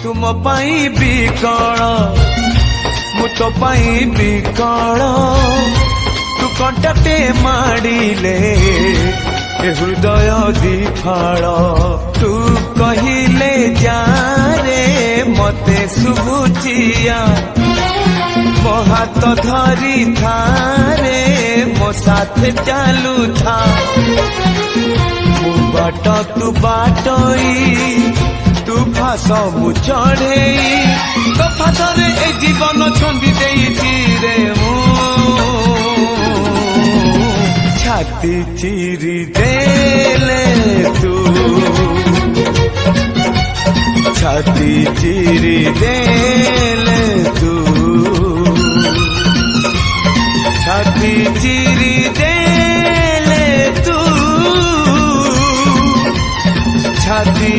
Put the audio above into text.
तुम पाई बिकल मु तो पाई बिकल तू कंटाटे माड़िले हृदय दिफाड़ तू कहिले जा रे मते शुभुचिया मो हाथ धरी थारे मो साथ चालू था मु बाट तू बाटई तू फास मु चढ़े तो फासरे ए जीवन छंदी देइछि रे मु छाती चिरी देले तू छाती चिरी देले तू छाती चिरी देले तू छाती